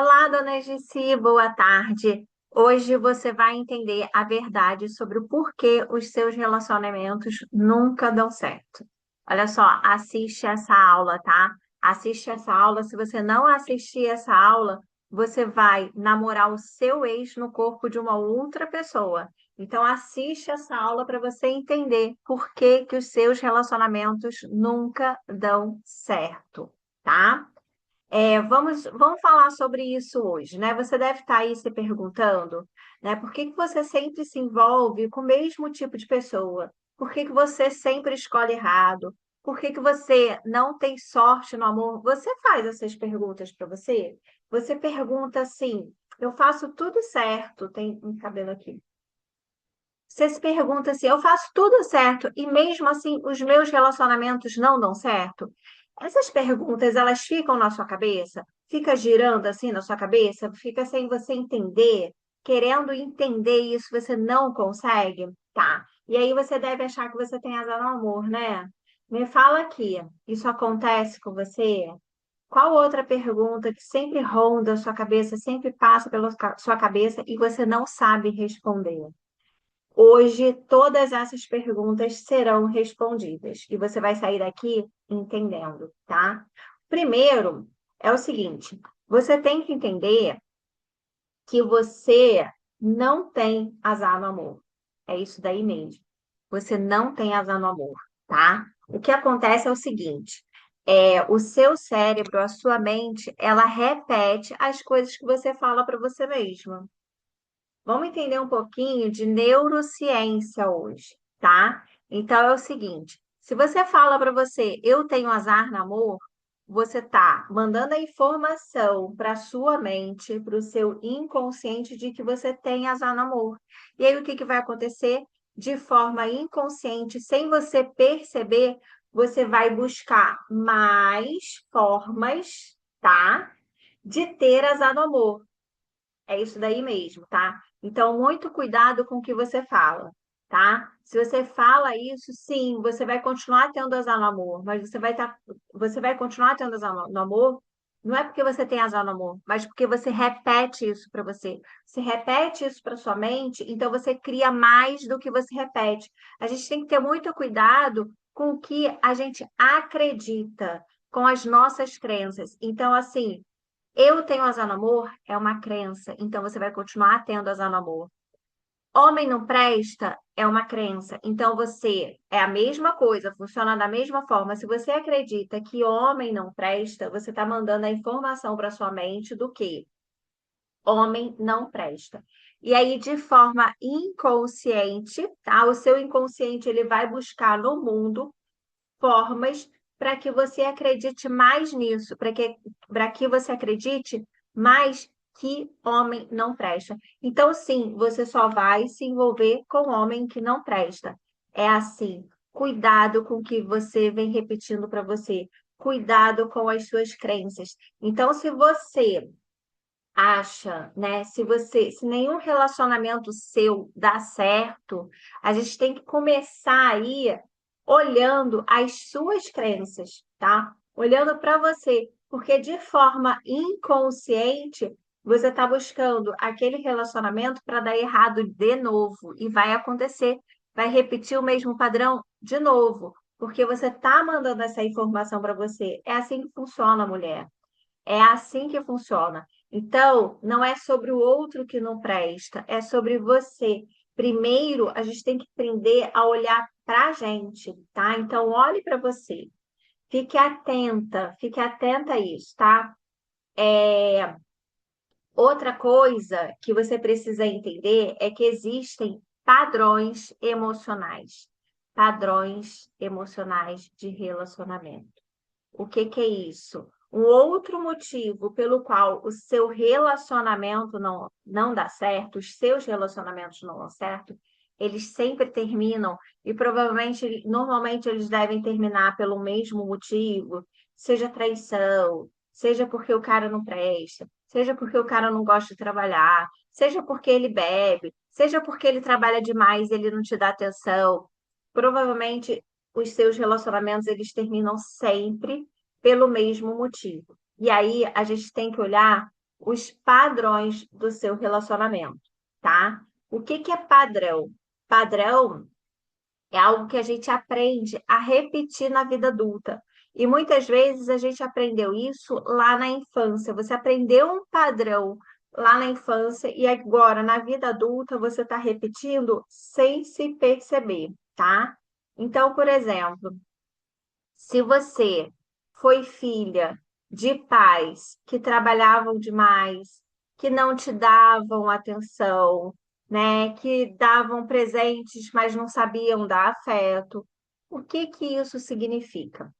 Olá, dona Gessi, boa tarde. Hoje você vai entender a verdade sobre o porquê os seus relacionamentos nunca dão certo. Olha só, assiste essa aula, tá? Assiste essa aula. Se você não assistir essa aula, você vai namorar o seu ex no corpo de uma outra pessoa. Então, assiste essa aula para você entender por que que os seus relacionamentos nunca dão certo, tá? Vamos falar sobre isso hoje, né? Você deve estar aí se perguntando, né? Por que que você sempre se envolve com o mesmo tipo de pessoa? Por que que você sempre escolhe errado? Por que que você não tem sorte no amor? Você faz essas perguntas para você? Você pergunta assim: eu faço tudo certo, tem um cabelo aqui. Você se pergunta assim: eu faço tudo certo e mesmo assim os meus relacionamentos não dão certo? Essas perguntas, elas ficam na sua cabeça? Fica girando assim na sua cabeça? Fica sem você entender? Querendo entender isso, você não consegue? Tá. E aí você deve achar que você tem azar no amor, né? Me fala aqui, isso acontece com você? Qual outra pergunta que sempre ronda a sua cabeça, sempre passa pela sua cabeça e você não sabe responder? Hoje, todas essas perguntas serão respondidas e você vai sair daqui entendendo, tá? Primeiro, é o seguinte: você tem que entender que você não tem azar no amor. É isso daí mesmo. Você não tem azar no amor, tá? O que acontece é o seguinte: o seu cérebro, a sua mente, ela repete as coisas que você fala para você mesma. Vamos entender um pouquinho de neurociência hoje, tá? Então é o seguinte: se você fala para você, eu tenho azar no amor, você tá mandando a informação para sua mente, para o seu inconsciente de que você tem azar no amor. E aí o que que vai acontecer? De forma inconsciente, sem você perceber, você vai buscar mais formas, tá? De ter azar no amor. É isso daí mesmo, tá? Então, muito cuidado com o que você fala, tá? Se você fala isso, sim, você vai continuar tendo azar no amor, mas você vai continuar tendo azar no amor, não é porque você tem azar no amor, mas porque você repete isso para você. Você repete isso para sua mente, então você cria mais do que você repete. A gente tem que ter muito cuidado com o que a gente acredita, com as nossas crenças. Então, assim, eu tenho azar no amor é uma crença, então você vai continuar tendo azar no amor. Homem não presta é uma crença, então você é a mesma coisa, funciona da mesma forma. Se você acredita que homem não presta, você está mandando a informação para sua mente do que homem não presta. E aí, de forma inconsciente, tá? O seu inconsciente ele vai buscar no mundo formas para que você acredite mais nisso, para que você acredite mais que homem não presta. Então, sim, você só vai se envolver com homem que não presta. É assim. Cuidado com o que você vem repetindo para você. Cuidado com as suas crenças. Então, se você acha, né? Se nenhum relacionamento seu dá certo, a gente tem que começar aí olhando as suas crenças, tá? Olhando para você, porque de forma inconsciente você está buscando aquele relacionamento para dar errado de novo e vai acontecer, vai repetir o mesmo padrão de novo, porque você está mandando essa informação para você. É assim que funciona, mulher. É assim que funciona. Então, não é sobre o outro que não presta, é sobre você. Primeiro, a gente tem que aprender a olhar para a gente, tá? Então, olhe para você. Fique atenta a isso, tá? Outra coisa que você precisa entender é que existem padrões emocionais de relacionamento. O que que é isso? Um outro motivo pelo qual o seu relacionamento não dá certo, os seus relacionamentos não dão certo, eles sempre terminam e provavelmente, normalmente eles devem terminar pelo mesmo motivo, seja traição, seja porque o cara não presta, seja porque o cara não gosta de trabalhar, seja porque ele bebe, seja porque ele trabalha demais e ele não te dá atenção. Provavelmente os seus relacionamentos eles terminam sempre pelo mesmo motivo. E aí a gente tem que olhar os padrões do seu relacionamento, tá? O que que é padrão? Padrão é algo que a gente aprende a repetir na vida adulta. E muitas vezes a gente aprendeu isso lá na infância. Você aprendeu um padrão lá na infância e agora na vida adulta você está repetindo sem se perceber, tá? Então, por exemplo, se você foi filha de pais que trabalhavam demais, que não te davam atenção, né, que davam presentes, mas não sabiam dar afeto, o que que isso significa,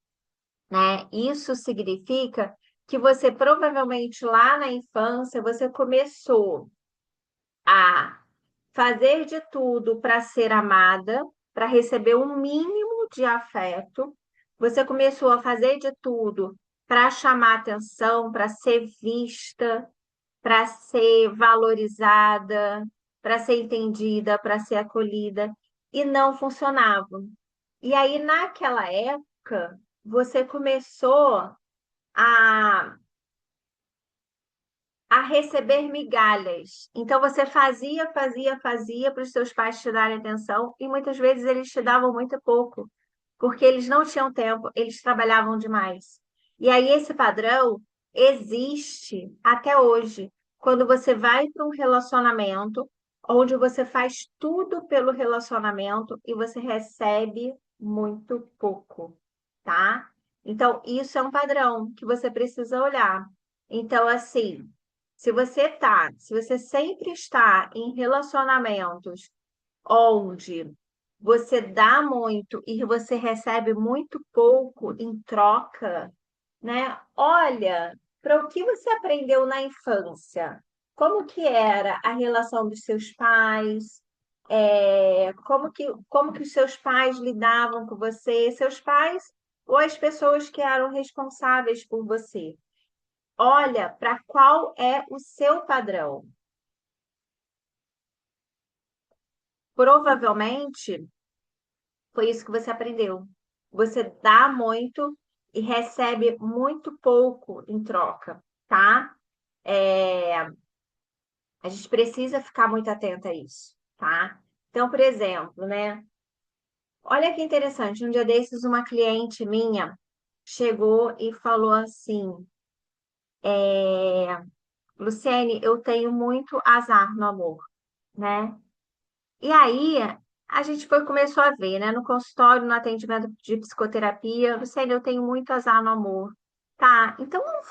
né? Isso significa que você provavelmente lá na infância você começou a fazer de tudo para ser amada, para receber um mínimo de afeto. Você começou a fazer de tudo para chamar atenção, para ser vista, para ser valorizada, para ser entendida, para ser acolhida, e não funcionava. E aí, naquela época, você começou a receber migalhas. Então você fazia para os seus pais te darem atenção e muitas vezes eles te davam muito pouco, porque eles não tinham tempo, eles trabalhavam demais. E aí esse padrão existe até hoje. Quando você vai para um relacionamento onde você faz tudo pelo relacionamento e você recebe muito pouco, tá? Então, isso é um padrão que você precisa olhar. Então, assim, se você sempre está em relacionamentos onde você dá muito e você recebe muito pouco em troca, né? Olha, para o que você aprendeu na infância? Como que era a relação dos seus pais? Como que os seus pais lidavam com você? Seus pais ou as pessoas que eram responsáveis por você? Olha para qual é o seu padrão. Provavelmente foi isso que você aprendeu. Você dá muito e recebe muito pouco em troca, tá? É, a gente precisa ficar muito atenta a isso, tá? Então, por exemplo, né? Olha que interessante, um dia desses uma cliente minha chegou e falou assim, Luciene, eu tenho muito azar no amor, né? E aí, a gente começou a ver, né? No consultório, no atendimento de psicoterapia, Luciane, eu tenho muito azar no amor. Tá, então vamos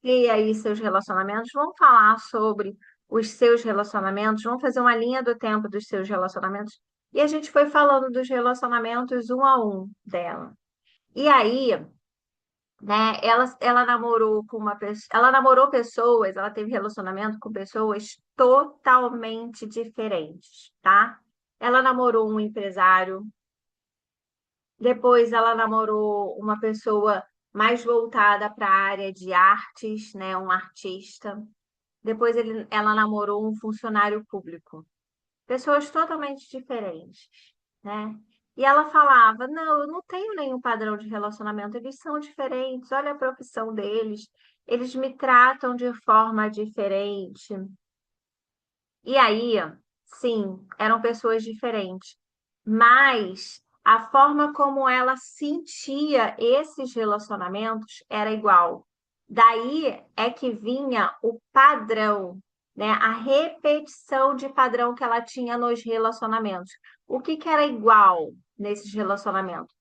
ver aí seus relacionamentos, vamos falar sobre os seus relacionamentos, vamos fazer uma linha do tempo dos seus relacionamentos. E a gente foi falando dos relacionamentos um a um dela. E aí, né? Ela namorou com uma pessoa, ela namorou pessoas, ela teve relacionamento com pessoas totalmente diferentes, tá? Ela namorou um empresário, depois ela namorou uma pessoa mais voltada para a área de artes, né? Um artista. Depois ela namorou um funcionário público. Pessoas totalmente diferentes, né? E ela falava: Não, eu não tenho nenhum padrão de relacionamento, eles são diferentes, olha a profissão deles, eles me tratam de forma diferente. E aí, sim, eram pessoas diferentes, mas a forma como ela sentia esses relacionamentos era igual. Daí é que vinha o padrão, né? A repetição de padrão que ela tinha nos relacionamentos. O que que era igual nesses relacionamentos?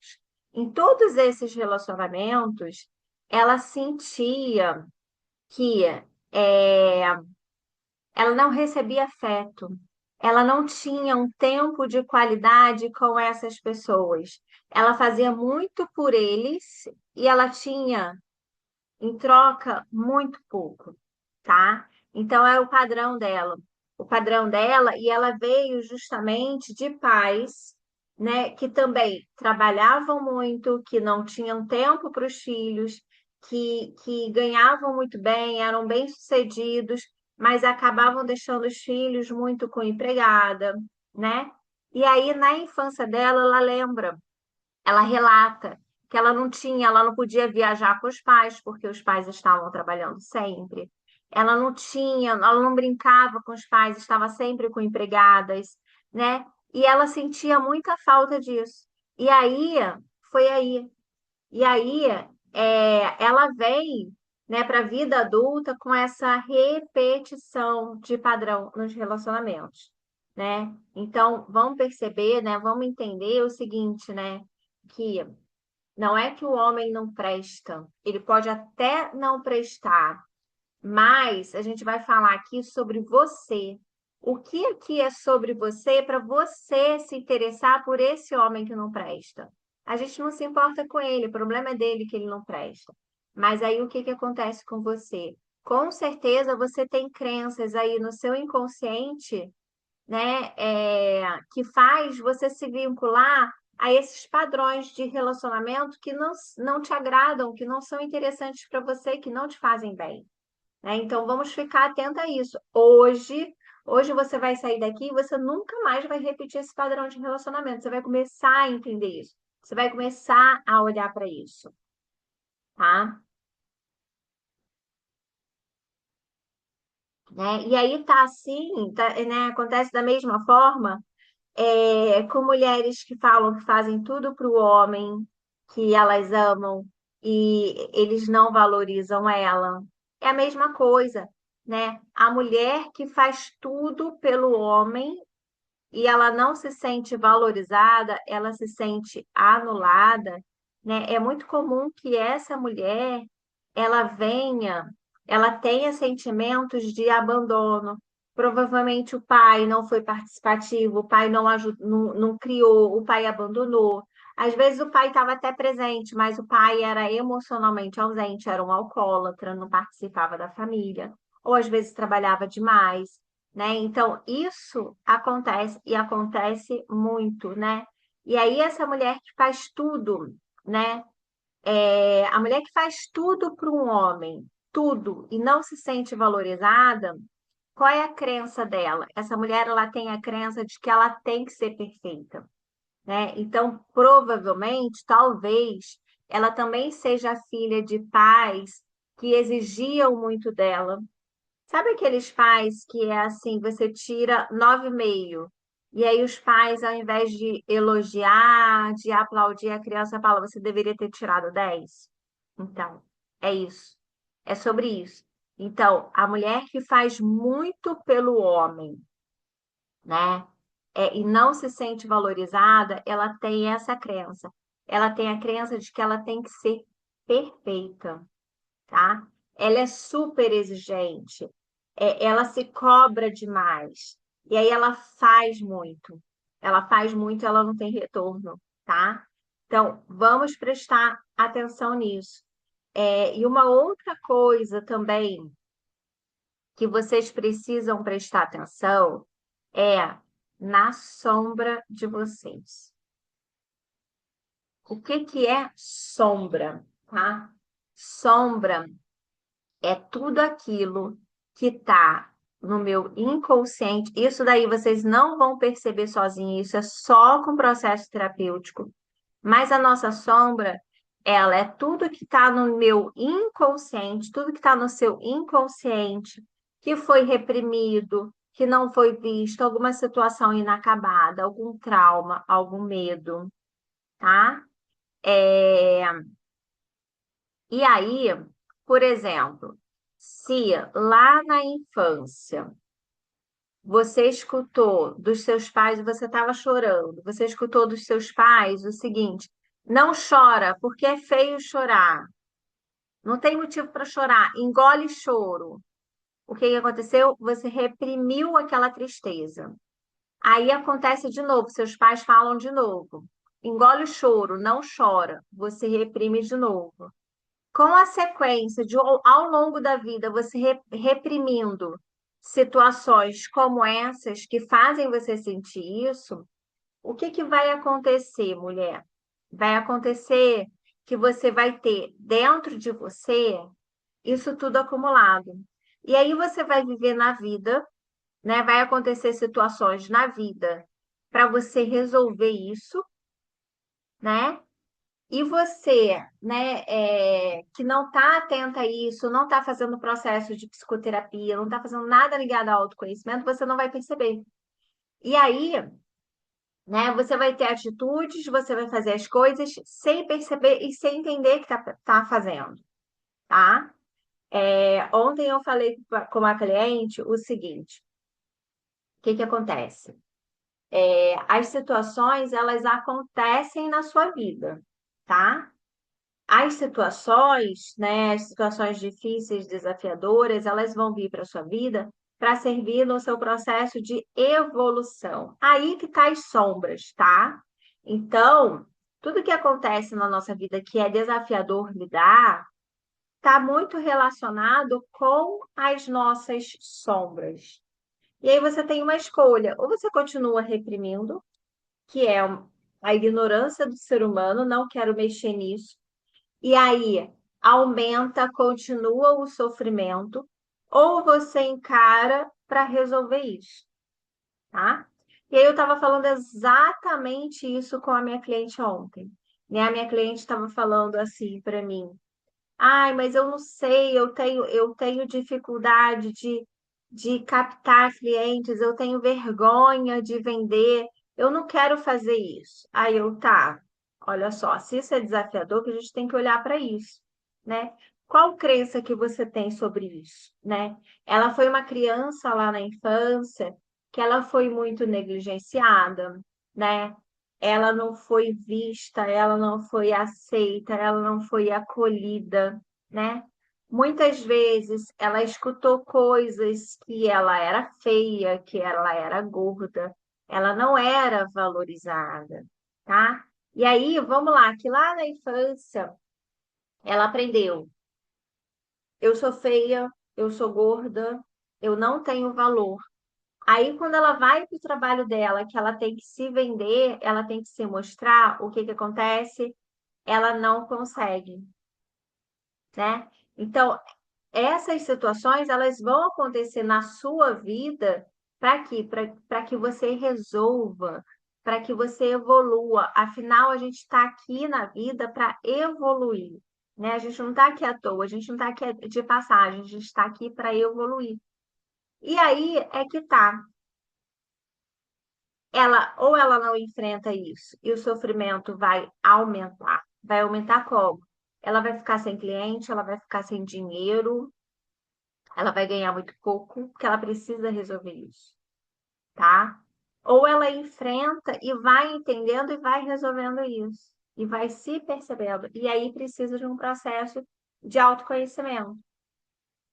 Em todos esses relacionamentos, ela sentia que é, ela não recebia afeto, ela não tinha um tempo de qualidade com essas pessoas. Ela fazia muito por eles e ela tinha, em troca, muito pouco, tá? Então, é o padrão dela. O padrão dela, e ela veio justamente de pais, né, que também trabalhavam muito, que não tinham tempo para os filhos, que ganhavam muito bem, eram bem-sucedidos, mas acabavam deixando os filhos muito com empregada, né? E aí, na infância dela, ela lembra, ela relata que ela não podia viajar com os pais, porque os pais estavam trabalhando sempre. Ela não brincava com os pais, estava sempre com empregadas, né? E ela sentia muita falta disso. E aí, foi aí. E aí, ela vem, né, para a vida adulta com essa repetição de padrão nos relacionamentos, né? Então, vamos perceber, né? Vamos entender o seguinte, né? Que não é que o homem não presta, ele pode até não prestar, mas a gente vai falar aqui sobre você. O que aqui é sobre você para você se interessar por esse homem que não presta? A gente não se importa com ele, o problema é dele que ele não presta. Mas aí o que que acontece com você? Com certeza você tem crenças aí no seu inconsciente, né, que faz você se vincular a esses padrões de relacionamento que não te agradam, que não são interessantes para você, que não te fazem bem, né? Então vamos ficar atenta a isso. Hoje você vai sair daqui e você nunca mais vai repetir esse padrão de relacionamento. Você vai começar a entender isso. Você vai começar a olhar para isso, tá? Né? E aí tá assim, tá, né? Acontece da mesma forma com mulheres que falam que fazem tudo para o homem, que elas amam e eles não valorizam ela. É a mesma coisa, né? A mulher que faz tudo pelo homem e ela não se sente valorizada, ela se sente anulada, né? É muito comum que essa mulher ela venha, ela tenha sentimentos de abandono. Provavelmente o pai não foi participativo, o pai não ajudou, não criou, o pai abandonou. Às vezes o pai estava até presente, mas o pai era emocionalmente ausente, era um alcoólatra, não participava da família, ou às vezes trabalhava demais, né? Então, isso acontece e acontece muito, né? E aí essa mulher que faz tudo, né? A mulher que faz tudo para um homem, tudo, e não se sente valorizada, qual é a crença dela? Essa mulher, ela tem a crença de que ela tem que ser perfeita, né? Então, provavelmente, talvez, ela também seja filha de pais que exigiam muito dela. Sabe aqueles pais que é assim, você tira 9,5, e aí os pais, ao invés de elogiar, de aplaudir a criança, falam, você deveria ter tirado 10? Então, é isso. É sobre isso. Então, a mulher que faz muito pelo homem, né? E não se sente valorizada, ela tem essa crença. Ela tem a crença de que ela tem que ser perfeita, tá? Ela é super exigente, ela se cobra demais, e aí ela faz muito. Ela faz muito, ela não tem retorno, tá? Então, vamos prestar atenção nisso. E uma outra coisa também que vocês precisam prestar atenção é na sombra de vocês. O que que é sombra, tá? Sombra é tudo aquilo que está no meu inconsciente. Isso daí vocês não vão perceber sozinhos, isso é só com processo terapêutico. Mas a nossa sombra, ela é tudo que está no meu inconsciente, tudo que está no seu inconsciente, que foi reprimido, que não foi visto, alguma situação inacabada, algum trauma, algum medo, tá? É, E aí, por exemplo, se lá na infância você escutou dos seus pais, você estava chorando, você escutou dos seus pais o seguinte: não chora, porque é feio chorar, não tem motivo para chorar, engole choro. O que que aconteceu? Você reprimiu aquela tristeza. Aí acontece de novo, seus pais falam de novo: engole o choro, não chora, você reprime de novo. Com a sequência de ao longo da vida você reprimindo situações como essas que fazem você sentir isso, o que que vai acontecer, mulher? Vai acontecer que você vai ter dentro de você isso tudo acumulado. E aí você vai viver na vida, né? Vai acontecer situações na vida para você resolver isso, né? E você, né, que não está atenta a isso, não está fazendo processo de psicoterapia, não está fazendo nada ligado ao autoconhecimento, você não vai perceber. E aí, né, você vai ter atitudes, você vai fazer as coisas sem perceber e sem entender que tá fazendo, tá? Ontem eu falei com uma cliente o seguinte: o que que acontece? As situações, elas acontecem na sua vida, tá? As situações, né, as situações difíceis, desafiadoras, elas vão vir para a sua vida para servir no seu processo de evolução. Aí que tá as sombras, tá? Então, tudo que acontece na nossa vida que é desafiador lidar, está muito relacionado com as nossas sombras. E aí você tem uma escolha, ou você continua reprimindo, que é a ignorância do ser humano, não quero mexer nisso, e aí aumenta, continua o sofrimento, ou você encara para resolver isso, tá? E aí eu estava falando exatamente isso com a minha cliente ontem. Né? A minha cliente estava falando assim para mim: ai, mas eu não sei, eu tenho dificuldade de captar clientes, eu tenho vergonha de vender, eu não quero fazer isso. Aí eu, tá, olha só, se isso é desafiador, que a gente tem que olhar para isso, né? Qual crença que você tem sobre isso, né? Ela foi uma criança lá na infância que ela foi muito negligenciada, né? Ela não foi vista, ela não foi aceita, ela não foi acolhida, né? Muitas vezes ela escutou coisas que ela era feia, que ela era gorda, ela não era valorizada, tá? E aí, vamos lá, que lá na infância ela aprendeu: eu sou feia, eu sou gorda, eu não tenho valor. Aí, quando ela vai para o trabalho dela, que ela tem que se vender, ela tem que se mostrar, o que que acontece? Ela não consegue, né? Então, essas situações, elas vão acontecer na sua vida para quê? Para que você resolva, para que você evolua. Afinal, a gente está aqui na vida para evoluir, né? A gente não está aqui à toa, a gente não está aqui de passagem, a gente está aqui para evoluir. E aí é que tá. Ela ou ela não enfrenta isso e o sofrimento vai aumentar. Vai aumentar como? Ela vai ficar sem cliente, ela vai ficar sem dinheiro, ela vai ganhar muito pouco, porque ela precisa resolver isso, tá? Ou ela enfrenta e vai entendendo e vai resolvendo isso, e vai se percebendo. E aí precisa de um processo de autoconhecimento,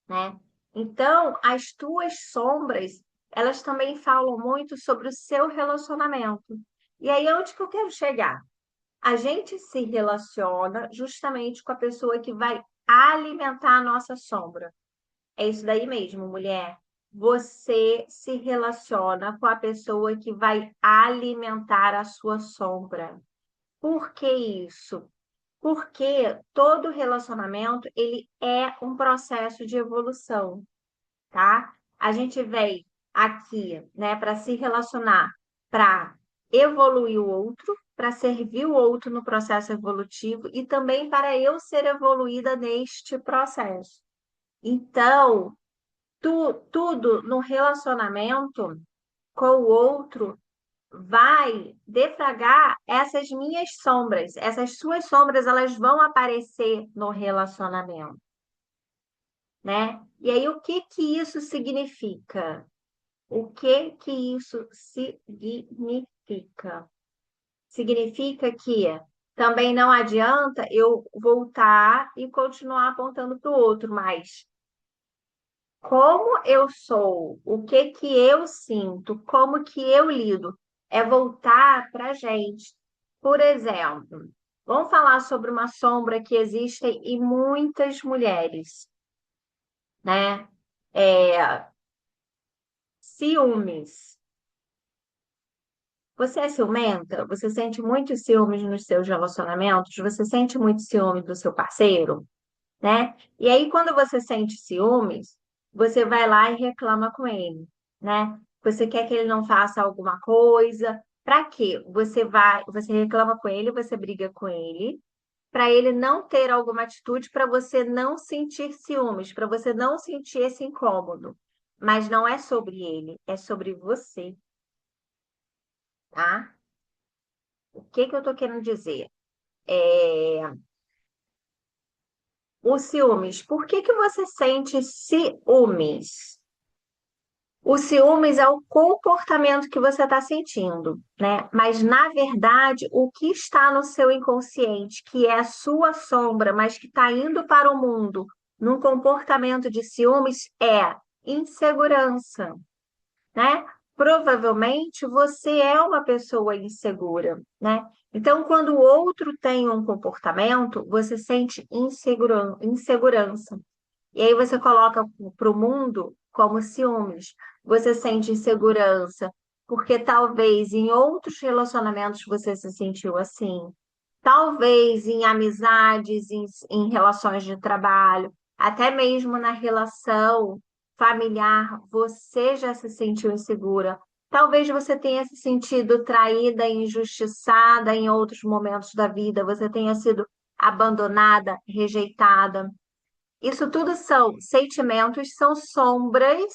né? Então, as tuas sombras, elas também falam muito sobre o seu relacionamento. E aí, onde que eu quero chegar? A gente se relaciona justamente com a pessoa que vai alimentar a nossa sombra. É isso daí mesmo, mulher. Você se relaciona com a pessoa que vai alimentar a sua sombra. Por que isso? Porque todo relacionamento, ele é um processo de evolução, tá? A gente vem aqui, né, para se relacionar, para evoluir o outro, para servir o outro no processo evolutivo e também para eu ser evoluída neste processo. Então, tudo no relacionamento com o outro vai defragar essas minhas sombras. Essas suas sombras, elas vão aparecer no relacionamento, né? E aí, o que que isso significa? O que que isso significa? Significa que também não adianta eu voltar e continuar apontando para o outro, mas como eu sou, o que que eu sinto, como que eu lido, é voltar para a gente. Por exemplo, vamos falar sobre uma sombra que existe em muitas mulheres, né? É, ciúmes. Você é ciumenta? Você sente muitos ciúmes nos seus relacionamentos? Você sente muito ciúme do seu parceiro, né? E aí, quando você sente ciúmes, você vai lá e reclama com ele, né? Você quer que ele não faça alguma coisa. Para quê? Você reclama com ele, você briga com ele, para ele não ter alguma atitude, para você não sentir ciúmes, para você não sentir esse incômodo. Mas não é sobre ele, é sobre você, tá? O que que eu tô querendo dizer? É, o ciúmes. Por que que você sente ciúmes? O ciúmes é o comportamento que você está sentindo, né? Mas, na verdade, o que está no seu inconsciente, que é a sua sombra, mas que está indo para o mundo num comportamento de ciúmes, é insegurança, né? Provavelmente você é uma pessoa insegura, né? Então, quando o outro tem um comportamento, você sente insegurança. E aí você coloca para o mundo como ciúmes. Você sente insegurança, porque talvez em outros relacionamentos você se sentiu assim. Talvez em amizades, em relações de trabalho, até mesmo na relação familiar, você já se sentiu insegura. Talvez você tenha se sentido traída, injustiçada em outros momentos da vida, você tenha sido abandonada, rejeitada. Isso tudo são sentimentos, são sombras,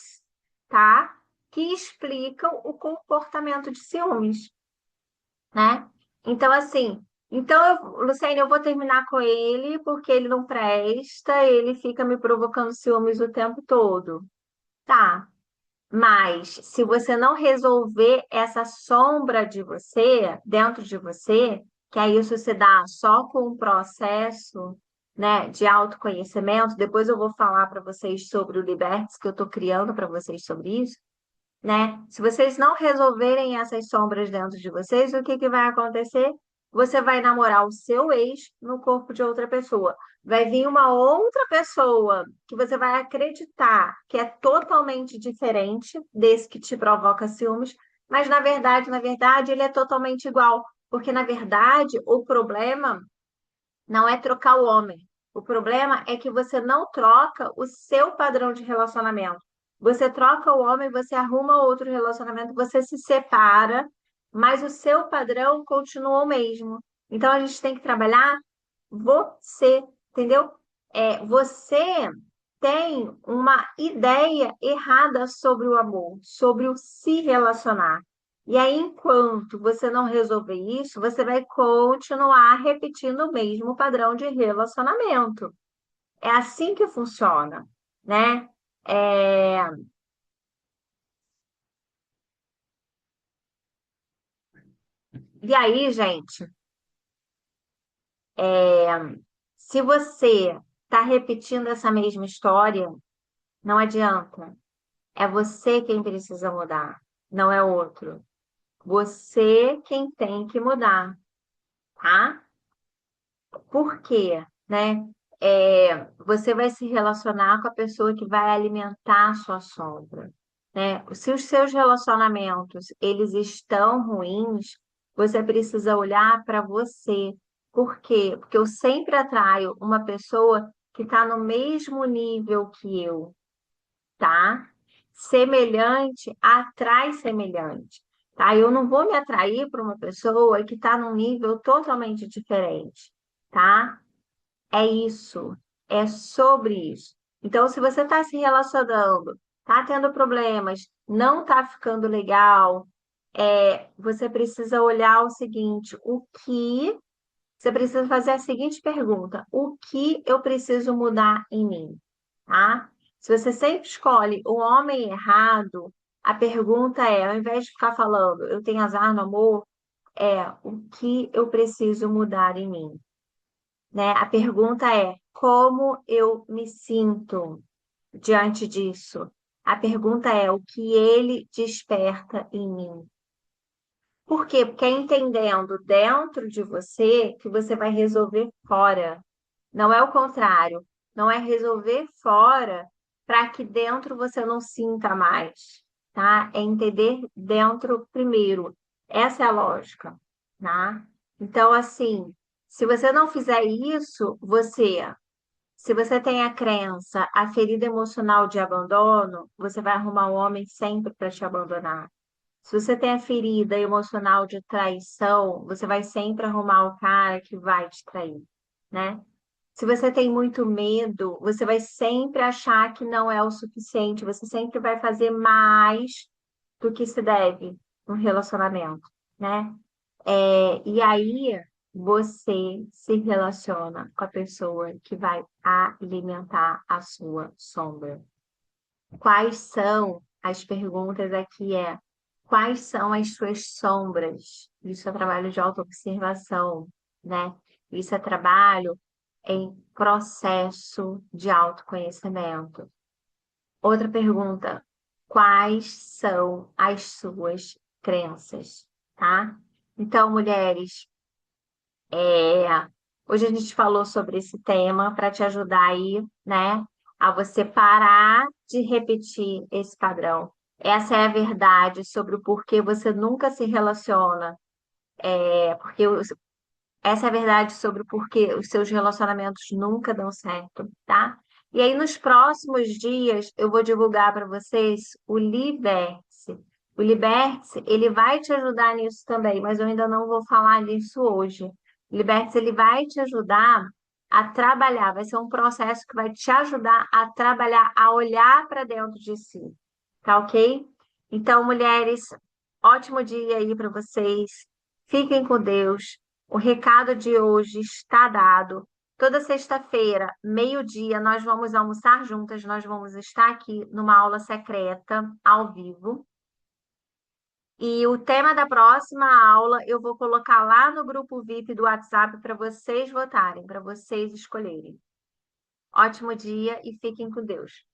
tá? Que explicam o comportamento de ciúmes, né? Então, assim, Luciane, eu vou terminar com ele porque ele não presta, ele fica me provocando ciúmes o tempo todo. Tá, mas se você não resolver essa sombra de você, dentro de você, que aí isso se dá só com um processo, né, de autoconhecimento, depois eu vou falar para vocês sobre o Libertes, que eu estou criando para vocês sobre isso, né? Se vocês não resolverem essas sombras dentro de vocês, o que que vai acontecer? Você vai namorar o seu ex no corpo de outra pessoa. Vai vir uma outra pessoa que você vai acreditar que é totalmente diferente desse que te provoca ciúmes, mas na verdade, ele é totalmente igual. Porque, na verdade, o problema não é trocar o homem. O problema é que você não troca o seu padrão de relacionamento. Você troca o homem, você arruma outro relacionamento, você se separa, mas o seu padrão continua o mesmo. Então a gente tem que trabalhar você, entendeu? Você tem uma ideia errada sobre o amor, sobre o se relacionar. E aí, enquanto você não resolver isso, você vai continuar repetindo o mesmo padrão de relacionamento. É assim que funciona, né? É, E aí, gente, é, se você está repetindo essa mesma história, não adianta. É você quem precisa mudar, não é outro. Você quem tem que mudar, tá? Por quê, né? Você vai se relacionar com a pessoa que vai alimentar a sua sombra, né? Se os seus relacionamentos eles estão ruins, você precisa olhar para você. Por quê? Porque eu sempre atraio uma pessoa que está no mesmo nível que eu, tá? Semelhante atrai semelhante, tá? Eu não vou me atrair para uma pessoa que está num nível totalmente diferente, tá? É isso, é sobre isso. Então, se você está se relacionando, está tendo problemas, não está ficando legal, você precisa olhar o seguinte: você precisa fazer a seguinte pergunta: o que eu preciso mudar em mim? Tá? Se você sempre escolhe o homem errado, a pergunta é, ao invés de ficar falando, eu tenho azar no amor, o que eu preciso mudar em mim? Né? A pergunta é, como eu me sinto diante disso? A pergunta é, o que ele desperta em mim? Por quê? Porque é entendendo dentro de você que você vai resolver fora. Não é o contrário. Não é resolver fora para que dentro você não sinta mais, tá? É entender dentro primeiro. Essa é a lógica, tá? Então, assim, se você não fizer isso, se você tem a crença, a ferida emocional de abandono, você vai arrumar um homem sempre para te abandonar. Se você tem a ferida emocional de traição, você vai sempre arrumar o cara que vai te trair, né? Se você tem muito medo, você vai sempre achar que não é o suficiente, você sempre vai fazer mais do que se deve no relacionamento, né? E aí você se relaciona com a pessoa que vai alimentar a sua sombra. Quais são as perguntas aqui quais são as suas sombras? Isso é trabalho de autoobservação, né? Isso é trabalho em processo de autoconhecimento. Outra pergunta: quais são as suas crenças, tá? Então, mulheres, é, hoje a gente falou sobre esse tema para te ajudar aí, né, a você parar de repetir esse padrão. Essa é a verdade sobre o porquê você nunca se relaciona, porque essa é a verdade sobre o porquê os seus relacionamentos nunca dão certo, tá? E aí, nos próximos dias, eu vou divulgar para vocês o Liberte-se. O Liberte-se, ele vai te ajudar nisso também, mas eu ainda não vou falar nisso hoje. O Liberte-se, ele vai te ajudar a trabalhar, vai ser um processo que vai te ajudar a trabalhar, a olhar para dentro de si, tá ok? Então, mulheres, ótimo dia aí para vocês. Fiquem com Deus. O recado de hoje está dado. Toda sexta-feira, meio-dia, nós vamos almoçar juntas, nós vamos estar aqui numa aula secreta, ao vivo. E o tema da próxima aula eu vou colocar lá no grupo VIP do WhatsApp para vocês votarem, para vocês escolherem. Ótimo dia e fiquem com Deus.